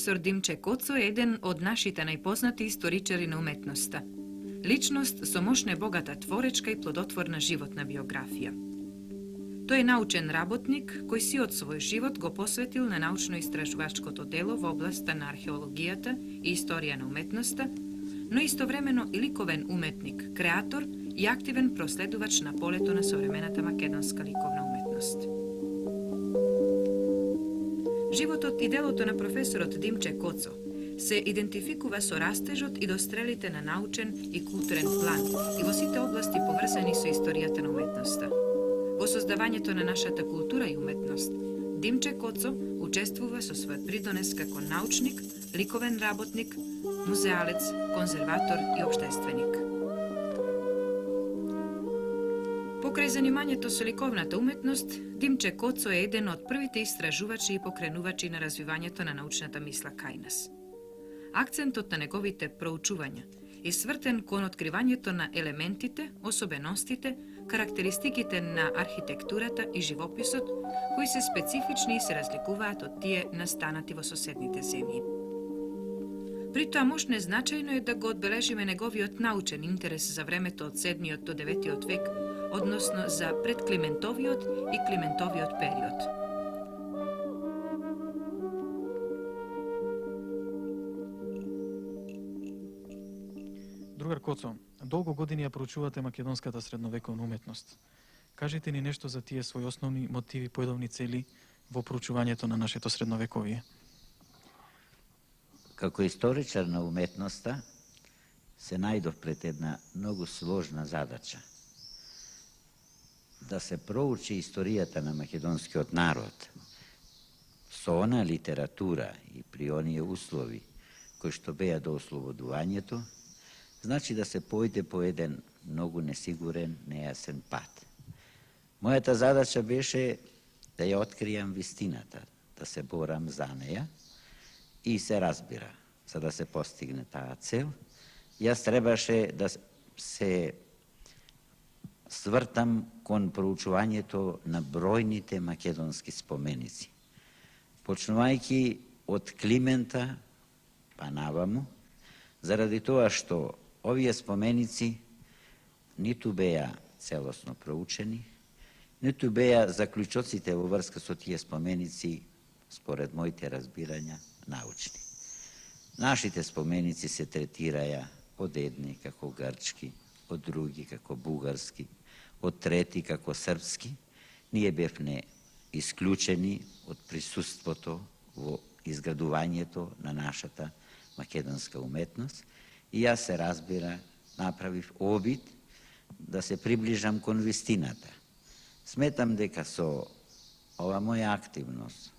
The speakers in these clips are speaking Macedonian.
Професор Димче Коцо е еден од нашите најпознати историчари на уметноста. Личност со мощна богата творечка и плодотворна животна биографија. Тој е научен работник кој сиот свој живот го посветил на научно-истражувачкото дело во областа на археологијата и историја на уметноста, но истовремено и ликовен уметник, креатор и активен проследувач на полето на современата македонска ликовна уметност. Животот и делото на професорот Димче Коцо се идентификува со растежот и дострелите на научен и културен план и во сите области поврзани со историјата на уметноста. Во создавањето на нашата култура и уметност, Димче Коцо учествува со својот придонес како научник, ликовен работник, музеалец, конзерватор и општественик. Покрај занимањето со ликовната уметност, Димче Коцо е еден од првите истражувачи и покренувачи на развивањето на научната мисла кај нас. Акцентот на неговите проучувања е свртен кон откривањето на елементите, особеностите, карактеристиките на архитектурата и живописот, кои се специфични и се разликуваат од тие настанати во соседните земји. При тоа мощно значајно е да го одбележиме неговиот научен интерес за времето од 7 до 9 век, односно за предклиментовиот и климентовиот период. Другар Коцо, долго години ја проучувате македонската средновековна уметност. Кажете ни нешто за тие своји основни мотиви, поедовни цели во проучувањето на нашето средновековие. Како историчар на уметноста се најдов пред една многу сложна задача. Да се проучи историјата на македонскиот народ со она литература и при оние услови кои што беа до ослободувањето, значи да се појде по еден многу несигурен, нејасен пат. Мојата задача беше да ја откријам вистината, да се борам за неја и се разбира, за да се постигне таа цел, јас требаше да се свртам кон проучувањето на бројните македонски споменици. Почнувајќи од Климента па наваму, заради тоа што овие споменици ниту беа целосно проучени, ниту беа заклучоците во врска со тие споменици, според моите разбирања, научни. Нашите споменици се третираја од едни како грчки, од други како бугарски, од трети како српски. Ние бевме исклучени од присуството во изградувањето на нашата македонска уметност и јас се разбира направив обид да се приближам кон вистината. Сметам дека со ова моја активност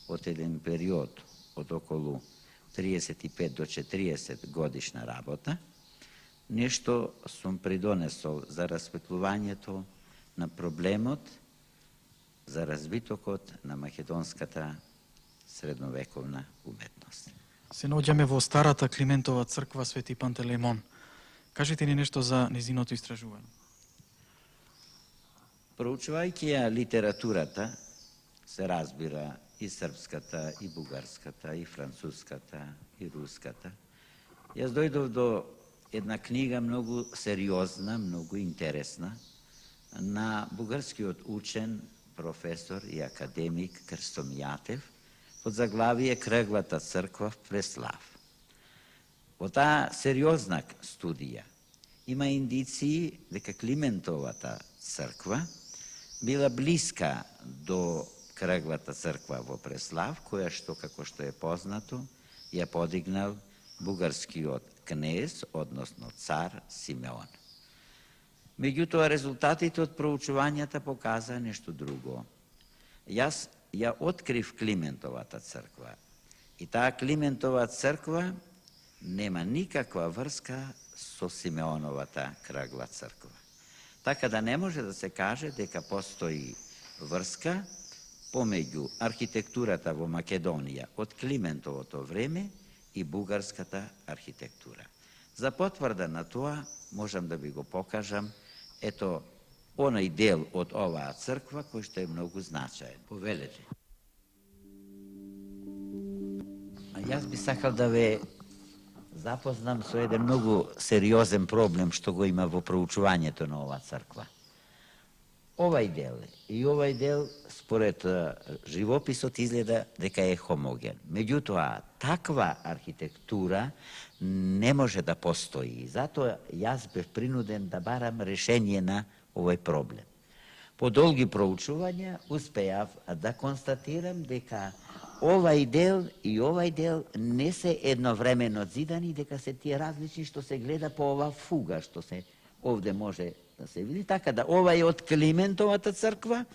од еден период од околу 35 до 40 годишна работа, нешто сум придонесол за расветлувањето на проблемот за развитокот на македонската средновековна уметност. Се наоѓаме во старата Климентова црква Свети Пантелеймон. Кажете ни нешто за незиното истражување. Проучувајќи ја литературата, се разбира и српската, и бугарската, и француската, и руската, јас дојдов до една книга многу сериозна, многу интересна, на бугарскиот учен, професор и академик Крсто Мијатев, под заглавие Кръглата црква в Преслав. Во таа сериозна студија има индиции дека Климентовата црква била блиска до Кръглата црква во Преслав, која што, како што е познато, ја подигнал бугарскиот кнез, односно цар Симеон. Меѓутоа, резултатите од проучувањата показа нешто друго. Јас ја открив Климентовата црква и таа Климентова црква нема никаква врска со Симеоновата кръгла црква. Така да не може да се каже дека постои врска помеѓу архитектурата во Македонија од Климентовото време и бугарската архитектура. За потврда на тоа можам да ви го покажам ето онај дел од оваа црква кој што е многу значаен. Повелете. Јас би сакал да ве запознам со еден многу сериозен проблем што го има во проучувањето на оваа црква. Овај дел и овај дел, според живописот, изгледа дека е хомоген. Меѓутоа, таква архитектура не може да постои. Затоа јас бев принуден да барам решение на овој проблем. По долги проучувања успеав да констатирам дека овај дел и овај дел не се едновремено зидани, дека се тие различни што се гледа по ова фуга, што се овде може да се види. Така да ова е од Климентовата црква,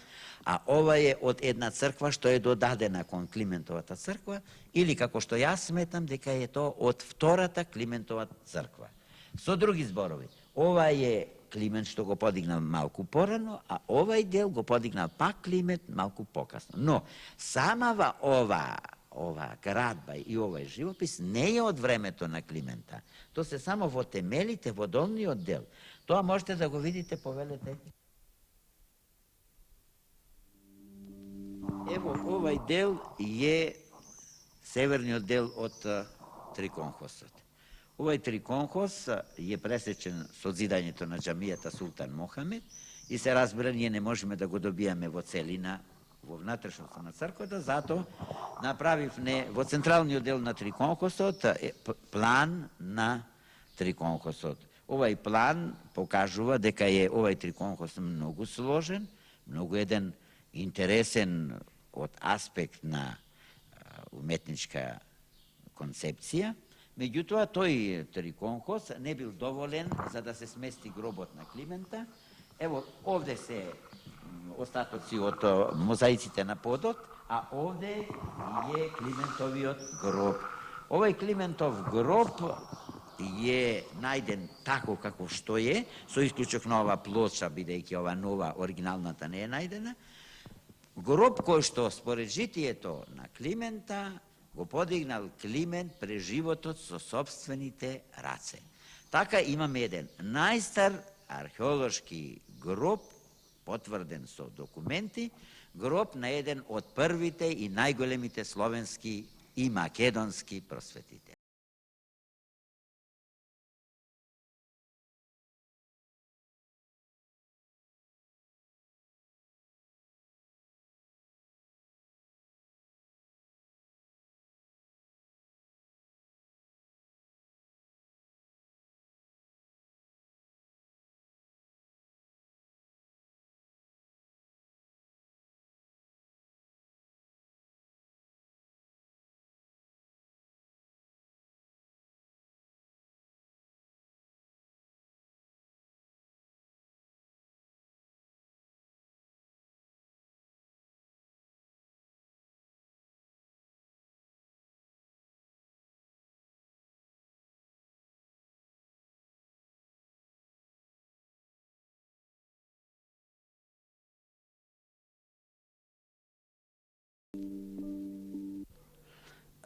а ова е од една црква што е додадена кон Климентовата црква, или како што јас сметам дека е тоа од втората Климентова црква. Со други зборови, ова е Климент што го подигнал малку порано, а овај дел го подигнал пак Климент малку покасно. Но самава ова градба и овај живопис не е од времето на Климента. Тоа се само во темелите, во долниот дел. Тоа можете да го видите, повелете. Ево, овај дел е северниот дел од триконхосот. Овај триконхос е пресечен со зидањето на џамијата Султан Мохамед и се разбира, ние не можеме да го добијаме во целина во внатрешноста на црквата, затоа направивме во централниот дел на триконхосот план на триконхосот. Овај план покажува дека е овај триконхос многу сложен, многу еден интересен од аспект на уметничка концепција. Меѓутоа, тој триконхос не бил доволен за да се смести гробот на Климента. Ево, овде се остатоци од мозаиците на подот, а овде е Климентовиот гроб. Овај Климентов гроб е најден тако како што е, со исклучок на ова плоча, бидејќи ова нова, оригиналната не е најдена. Гроб кој што според житието на Климента го подигнал Климент през животот со собствените раце. Така имаме еден најстар археолошки гроб, потврден со документи, гроб на еден од првите и најголемите словенски и македонски просветители.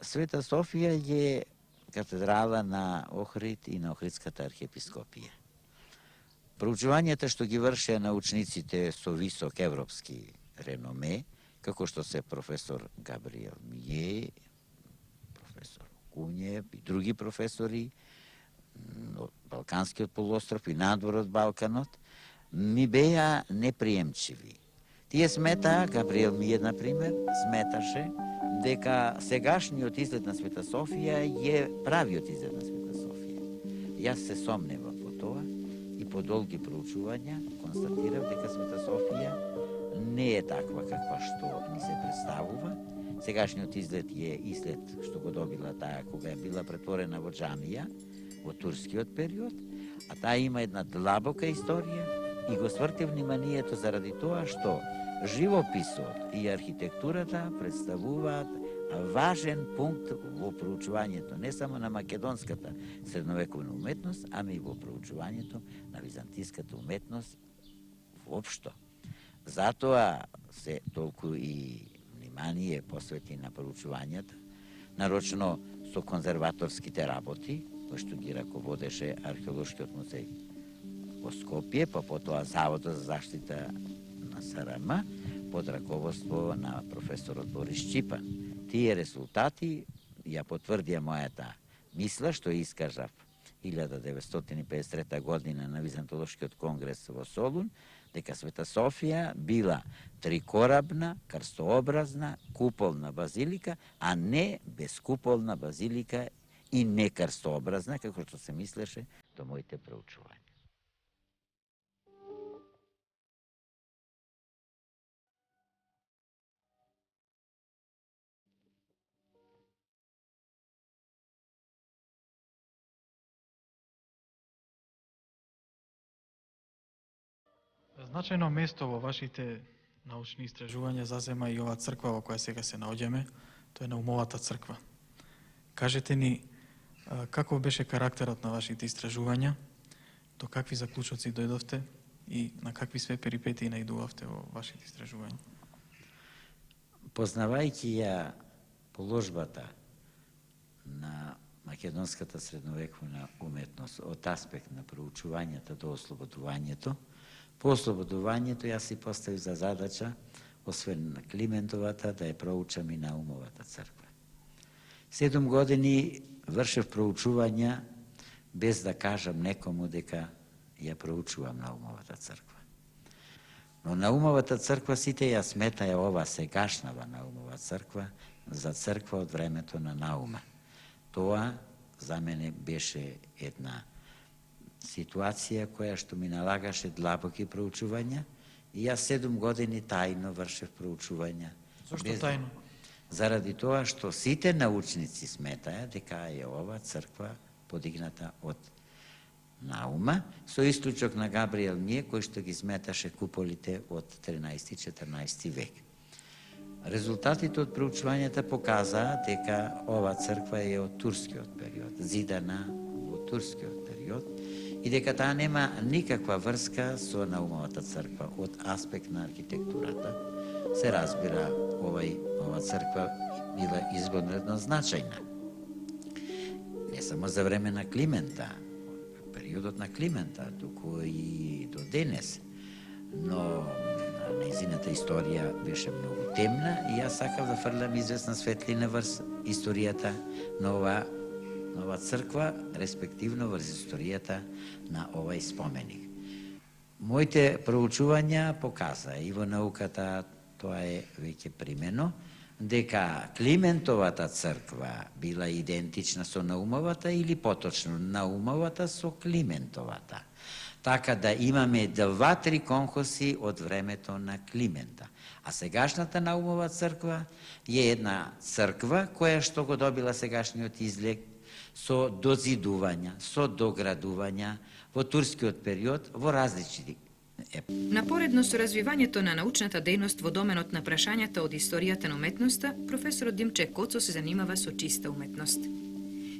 Света Софија е катедрала на Охрид и на Охридската архиепископија. Проучувањата што ги вршеа научниците со висок европски реноме, како што се професор Габриел Мије, професор Куњев и други професори од Балканскиот полуостров и надвор од Балканот, ми беа неприемчиви. Тие сметаа, Габриел Мије, например, сметаше дека сегашниот изглед на Света Софија е правиот изглед на Света Софија. Јас се сомневам во тоа и по долги проучувања констатирав дека Света Софија не е таква каква што ни се представува. Сегашниот изглед е изглед што го добила таа кога е била претворена во џамија во турскиот период, а таа има една длабока историја и го сврти вниманието заради тоа што живописот и архитектурата представуваат важен пункт во проучувањето не само на македонската средновековна уметност, ами и во проучувањето на византиската уметност воопшто. Затоа се толку и внимание посвети на проучувањата, нарочно со конзерваторските работи, кои што ги раководеше археолошкиот музеј во Скопје, па потоа Заводот за заштита на СРМ, под раководство на професорот Борис Чипан. Тие резултати ја потврдија мојата мисла, што искажав 1953 година на Византолошкиот конгрес во Солун, дека Света Софија била трикорабна, крстообразна, куполна базилика, а не безкуполна базилика и не крстообразна, како што се мислеше до моите проучувања. Значајно место во вашите научни истражувања зазема и оваа црква во која сега се наоѓаме, тоа е Наумовата црква. Кажете ни каков беше карактерот на вашите истражувања, до какви заклучоци дојдовте и на какви све перипетии наидувавте во вашите истражувања? Познавајќи ја положбата на македонската средновековна уметност од аспект на проучувањата до ослободувањето, по ослободувањето јас си поставив за задача, освен на Климентовата, да ја проучам и Наумовата црква. 7 години вршев проучувања без да кажам некому дека ја проучувам Наумовата црква. Но Наумовата црква сите ја сметаја ова сегашнава Наумова црква за црква од времето на Наума. Тоа за мене беше една ситуација која што ми налагаше длабоки проучувања и јас 7 години тајно вршев проучувања. Зошто тајно? Заради тоа што сите научници сметаја дека е ова црква подигната од Наума, со исклучок на Габриел Ние, кој што ги сметаше куполите од 13-14 век. Резултатите од проучувањата показаа дека ова црква е од турскиот период, зидана во турскиот период, и дека таа нема никаква врска со Наумовата црква од аспект на архитектурата. Се разбира, ова црква била извонредно значајна. Не само за време на Климента, периодот на Климента, туку и до денес. Но нејзината историја беше многу темна и јас сакав да фрлам известна светлина врз историјата на ова црква, респективно врз историјата на овај споменик. Моите проучувања показаа и во науката, тоа е веќе примено, дека Климентовата црква била идентична со Наумовата или поточно Наумовата со Климентовата. Така да имаме 2-3 конкурси од времето на Климента. А сегашната Наумова црква е една црква која што го добила сегашниот изглед со дозидувања, со доградувања во турскиот период во различни Напоредно со развивањето на научната дејност во доменот на прашањата од историјата на уметноста, професорот Димче Коцо се занимава со чиста уметност.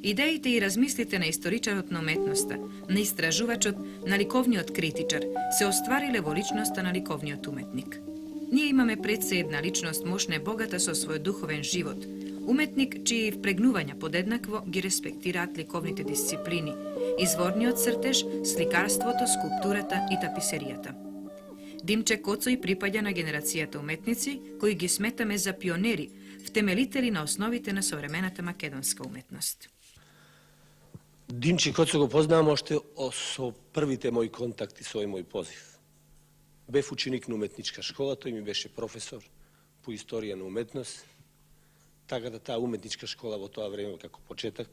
Идеите и размислите на историчарот на уметноста, на истражувачот, на ликовниот критичар се оствариле во личноста на ликовниот уметник. Ние имаме пред се една личност мощна и богата со својот духовен живот, уметник чии впрегнувања подеднакво ги респектираат ликовните дисциплини, изворниот цртеж, сликарството, скулптурата и таписеријата. Димче Коцо и припаѓа на генерацијата уметници кои ги сметаме за пионери, втемелители на основите на современата македонска уметност. Димче Коцо го познавам оште со првите мои контакти со мој позив. Бев ученик на уметничка школа, тој ми беше професор по историја на уметност, така да таа уметничка школа во тоа време како почеток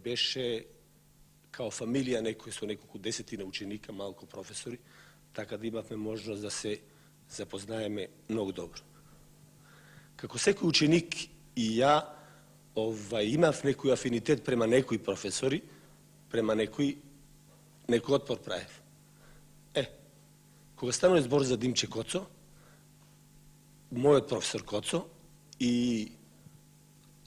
беше као фамилија некој со неколку десетина ученика, малку професори, така да имавме можност да се запознаеме многу добро. Како секој ученик и ја имав некој афинитет према некои професори, према некој отпор праев. Кога станува збор за Димче Коцо, мојот професор Коцо и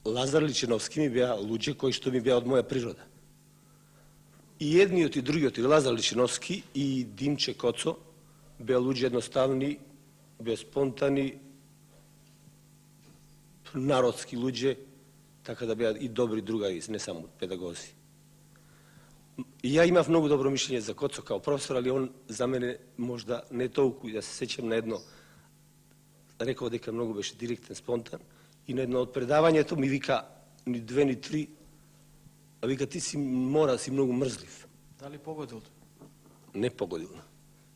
Лазар Личиновски ми беа луѓе кои што ми беа од моја природа. И едниот и другиот, и Лазар Личиновски и Димче Коцо, беа луѓе едноставни, беа спонтани, народски луѓе, така да беа и добри другари, не само педагози. И ја имав многу добро мишлење за Коцо као професор, али он за мене можда не толку, да се сеќам на едно, реков дека многу беше директен, спонтан, И на едно од предавањето ми вика ни 2 ни 3, а вика ти си мора си многу мрзлив. Дали погодил? Не погодил.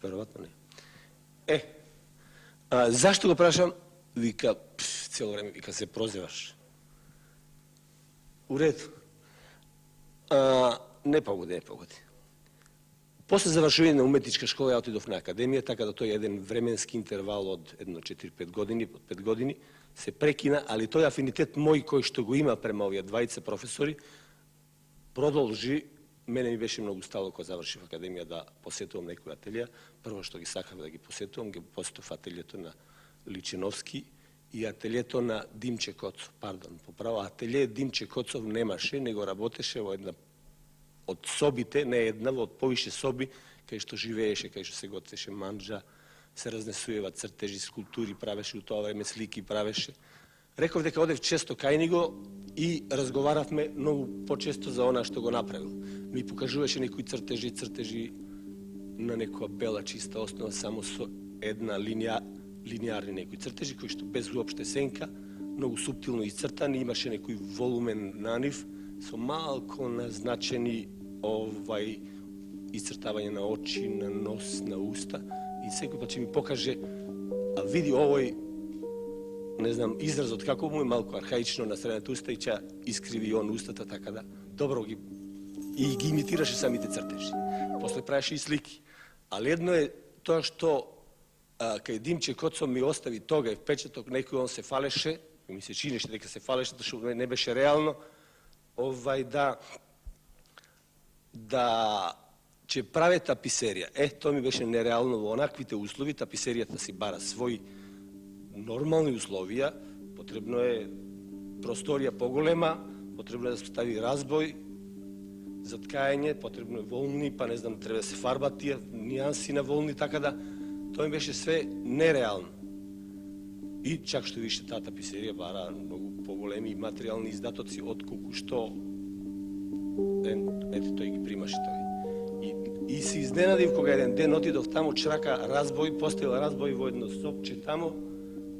Веројатно не. Зашто го прашам? Вика, цело време, вика, се прозеваш. У реду. Не погоди. После завршување на уметничка школа, ја отидов на академија, така да тој еден временски интервал од 4-5 години, од 5 години, се прекина, али тој афинитет мој кој што го има према овие двајца професори, продолжи. Мене ми беше многу стало кога завршив академија да посетувам некој ателија. Прво што ги сакав да ги посетувам, ги посетував ателието на Личиновски и ателието на Димче Коцов. Поправо, ателие Димче Коцов немаше, него работеше во една од собите, не една, во од повише соби, кај што живееше, кај што се готвеше манџа, се разнесуева цртежи, скулптури правеше, у тоа време слики правеше. Реков дека одев често кај него и разговаравме многу почесто за она што го направил. Ми покажуваше некои цртежи на некоја бела чиста основа, само со една линиарни некои цртежи, кои што без уопште сенка, многу суптилно исцртани, имаше некој волумен на нив, со малко назначени исцртавање на очи, на нос, на уста. И секој пат ќе ми покаже, а види овој, не знам, изразот како му е малку архаично на средната уста и ќе искриви он устата, така да добро ги имитираше самите цртежи. После правеше и слики. Али едно е тоа што кај Димче Коцов ми остави тога впечаток, некој он се фалеше, ми се чинеше дека се фалеше, што не беше реално, да ќе праве таписерија. Тоа ми беше нереално во онаквите услови, таписеријата си бара своји нормални условија, потребно е просторија поголема, потребно е да се стави разбој за ткаење, потребно е волни, па не знам, треба да се фарбат тие нијанси на волни, така да тоа ми беше све нереално. И чак што више таа таписерија бара многу поголеми материјални издатоци од колку што тој ги примаше тој. И се изненадив кога еден ден отидов таму, чрака разбој, поставил разбој во едно сопче таму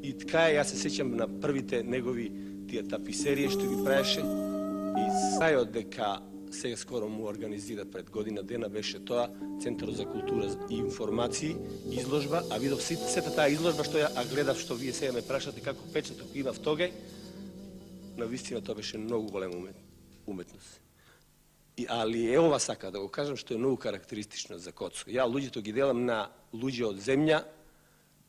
и ткае, јас се сеќам на првите негови тие таписерии што ги правеше и сајот дека сега скоро му организира пред година дена беше тоа Центарот за култура и информации изложба, а видов сета таа изложба што ја гледав, што вие сега ме прашате како печаток имав тогај, на вистина тоа беше многу голема уметност. Али е ова сака да го кажам што е многу карактеристично за Коцо. Ја луѓето ги делам на луѓе од земја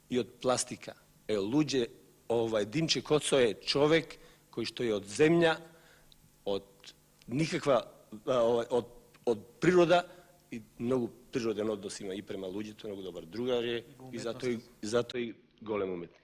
и од пластика. Димче Коцо е човек кој што е од земја, од никаква од природа и многу природен однос има и према луѓето, многу добар другар е и затоа и голем уметник.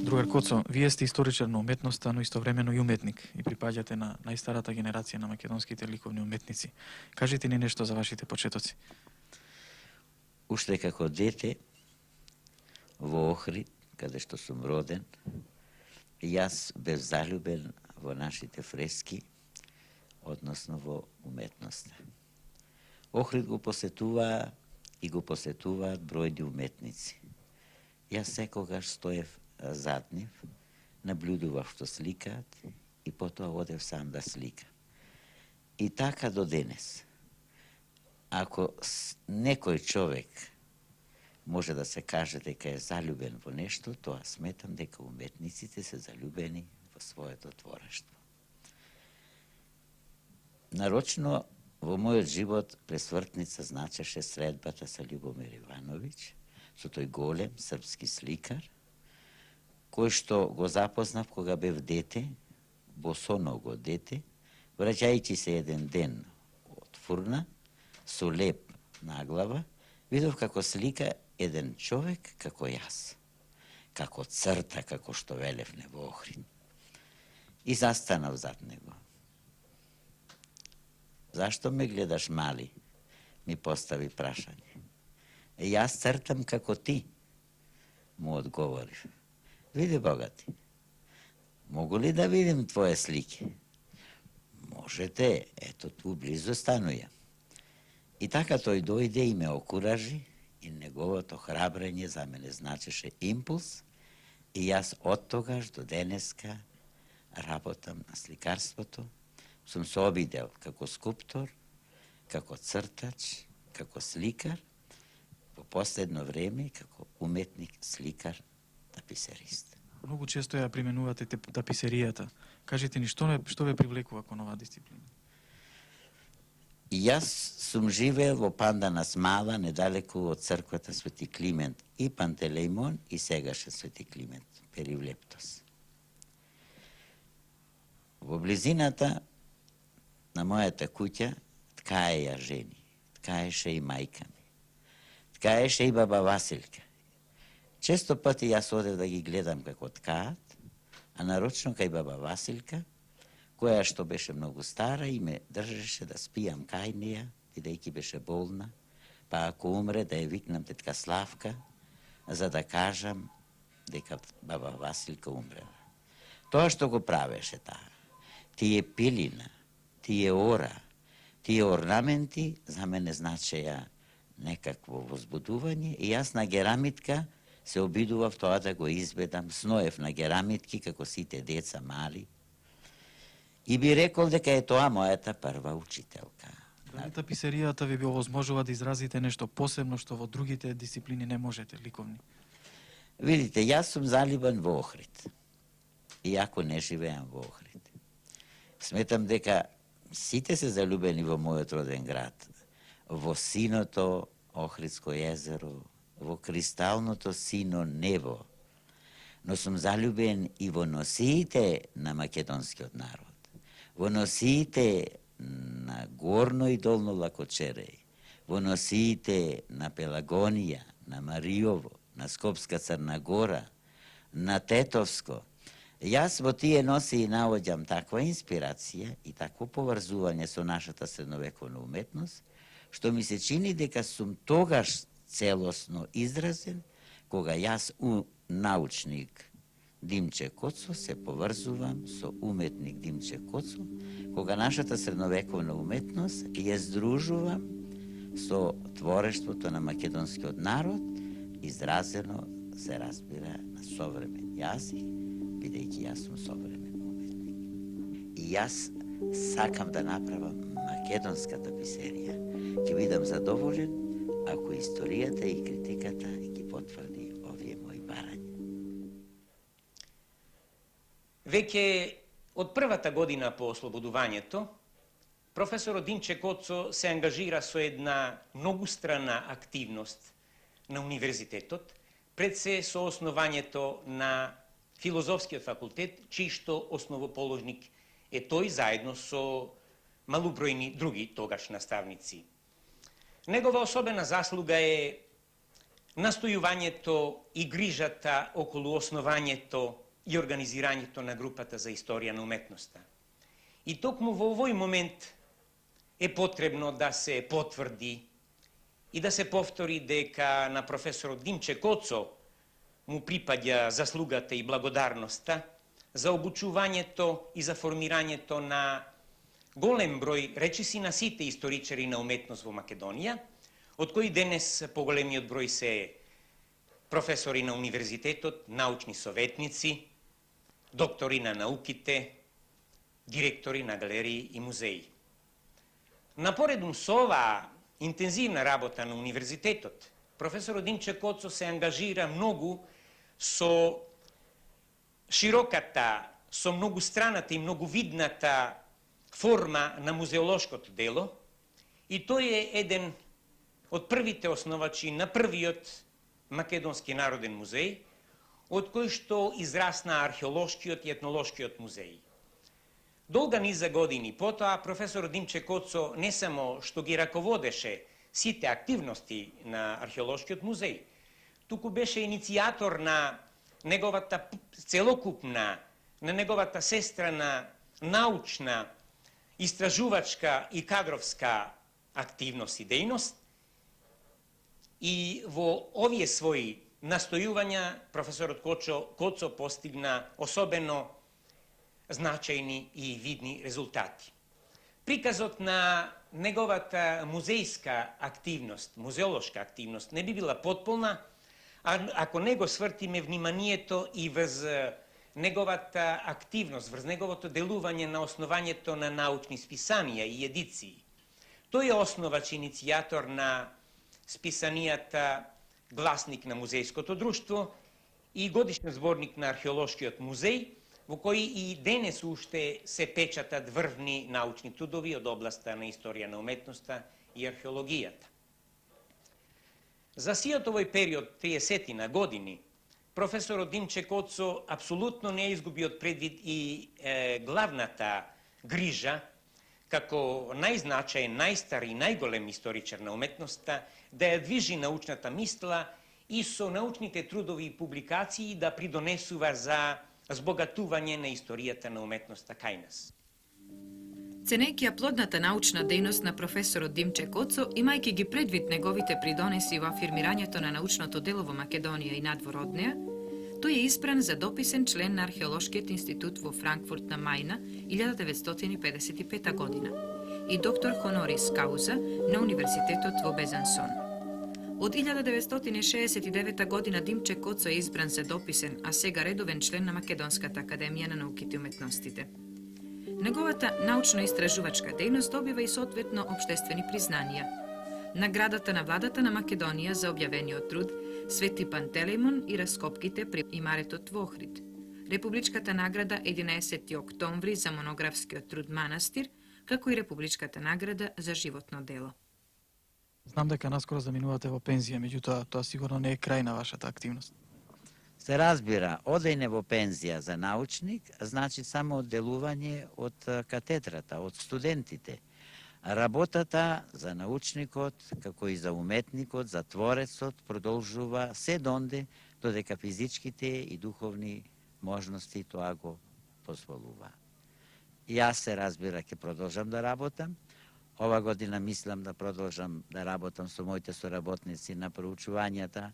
Другар Коцо, вие сте историчар на уметноста, но истовремено и уметник и припаѓате на најстарата генерација на македонските ликовни уметници. Кажете ни нешто за вашите почетоци. Уште како дете во Охрид, каде што сум роден, јас бев залюбен во нашите фрески, односно во уметноста. Охрид го посетуваа и го посетуваат бројни уметници. Јас секогаш стоев зад нив, наблюдував што сликаат и потоа одев сам да сликам. И така до денес. Ако некој човек може да се каже дека е залюбен во нешто, тоа сметам дека уметниците се залюбени во своето творештво. Нарочно во мојот живот пресвртница значеше средбата со Љубомир Ивановиќ, со тој голем српски сликар, кој што го запознав кога бев дете, босоного дете, враќајќи се еден ден од фурна, со леп на глава, видов како слика еден човек како јас, како црта, како што велевне во Охрид. И застанав зад него. Зашто ме гледаш, мали? Ми постави прашање. Јас цртам како ти, му одговорив. Види, богати, могу ли да видим твоje слики? Можете, ето ту близо стануја. И така тој дојде и ме окуражи, и неговото храбрење за мене значеше импулс, и јас од тогаш до денеска работам на сликарството. Сум се обидел како скулптор, како цртач, како сликар, во последно време како уметник, сликар, таписерист. Многу често ја применувате таписеријата. Кажете ни, што ве привлекува кон оваа дисциплина? И јас сум живеел во Пандана Смала, недалеку од црквата Свети Климент, и Пантелеймон, и сегаше Свети Климент, Перивлептос. Во близината на мојата куќа ткаеја жени, ткаеше и мајка ми, ткаеше и баба Василка. Често пати јас одев да ги гледам како ткаат, а нарочно кај баба Василка, која што беше многу стара и ме држеше да спијам кај неја, бидејќи беше болна, па ако умре да ја викнам тетка Славка, за да кажам дека баба Василка умрела. Тоа што го правеше таа, тие пилина, тие ора, тие орнаменти за мене значеја некакво возбудување и јас на герамитка се обидував тоа да го избедам, сноев на герамитки како сите деца мали и би рекол дека е тоа мојата прва учителка. Дали таписеријата ви би овозможува да изразите нешто посебно што во другите дисциплини не можете, ликовни? Видите, јас сум залюбен во Охрид, иако не живеам во Охрид. Сметам дека сите се залюбени во мојот роден град, во синото Охридско езеро, во кристалното сино небо, но сум залюбен и во носиите на македонскиот народ, во носиите на Горно и Долно Лакочереј, во носиите на Пелагонија, на Мариово, на Скопска Црна Гора, на Тетовско. Јас во тие носи и наоѓам таква инспирација и такво поврзување со нашата средновековна уметност, што ми се чини дека сум тогаш целосно изразен, кога јас научник Димче Коцо се поврзувам со уметник Димче Коцо, кога нашата средновековна уметност ја здружувам со творештвото на македонскиот народ, изразено се разбира на современ јазик, бидејќи јас сум современ уметник. И јас сакам да направам македонска таписерија. Ќе бидам задоволен ако историјата и критиката ги потврди овие мои барања. Веќе од првата година по ослободувањето, професорот Димче Коцо се ангажира со една многустрана активност на универзитетот, пред се со основањето на Филозофскиот факултет, чиј што основоположник е тој заедно со малубројни други тогаш наставници. Негова особена заслуга е настојувањето и грижата околу основањето и организирањето на групата за историја на уметноста. И токму во овој момент е потребно да се потврди и да се повтори дека на професорот Димче Коцо му припаѓа заслугата и благодарноста за обучувањето и за формирањето на голем број речиси на сите историчари на уметност во Македонија, од кои денес поголемиот број се професори на универзитетот, научни советници, доктори на науките, директори на галерии и музеи. Напоредум со оваа интензивна работа на универзитетот, професорот Димче Коцо се ангажира многу со широката, со многустраната и многовидната форма на музеолошкото дело, и тој е еден од првите основачи на првиот Македонски народен музеј, од кој што израсна археолошкиот и етнолошкиот музеј. Долга низа години потоа професор Димче Коцо не само што ги раководеше сите активности на археолошкиот музеј, туку беше иницијатор на неговата целокупна, на неговата сестрана научна, истражувачка и кадровска активност и дејност. И во овие своји настојувања професорот Коцо постигна особено значајни и видни резултати. Приказот на неговата музејска активност, музеолошка активност не би била потполна, ако не го свртиме вниманието и врз неговата активност, врз неговото делување на основањето на научни списанија и едиции. Тој е основач иницијатор на списанијата Гласник на музејското друштво и Годишен зборник на археолошкиот музеј, во кои и денес уште се печатат врвни научни трудови од областа на историја на уметноста и археологијата. За сиот овој период, 30 години, професорот Димче Коцо апсолутно не изгуби од предвид и главната грижа, како најзначаен, најстар и најголем историчар на уметноста, да ја движи научната мисла и со научните трудови и публикации да придонесува за збогатување на историјата на уметноста кај нас. Ценејќи ја плодната научна дејност на професорот Димче Коцо, имајќи ги предвид неговите придонеси во афирмирањето на научното дело во Македонија и надвор од неа, тој е избран за дописен член на Археолошкиот институт во Франкфурт на Мајна 1955 година и доктор хонорис кауза на Универзитетот во Безансон. Од 1969 година Димче Коцо е избран за дописен, а сега редовен член на Македонската академија на науките и уметностите. Неговата научно-истражувачка дејност добива и соодветно општествени признанија. Наградата на владата на Македонија за објавениот труд Свети Пантелеймон и раскопките при имаретот во Охрид. Републичката награда 11 октомври за монографскиот труд Манастир, како и Републичката награда за животно дело. Знам дека наскоро заминувате во пензија, меѓутоа тоа сигурно не е крај на вашата активност. Се разбира, одење во пензија за научник значи само одделување од катедрата, од студентите. Работата за научникот, како и за уметникот, за творецот, продолжува се донде, додека физичките и духовни можности тоа го позволува. Јас се разбира ќе продолжам да работам. Ова година мислам да продолжам да работам со моите соработници на проучувањата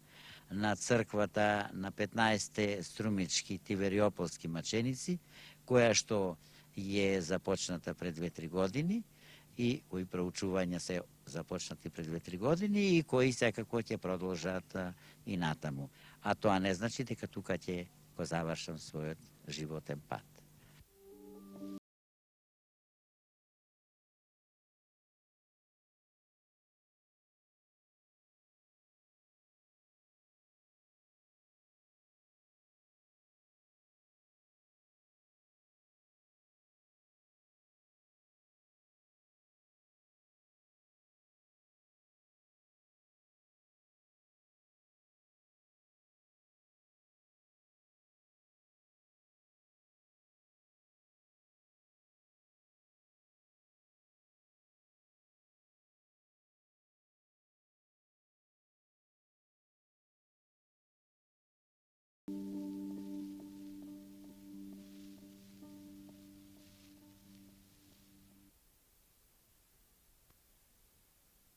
на црквата на 15 струмички тивериополски маченици, која што е започната пред 2-3 години и кои проучувања се започнати пред 2-3 години и кои секако ќе продолжат и натаму. А тоа не значи дека тука ќе го завршам својот животен пат.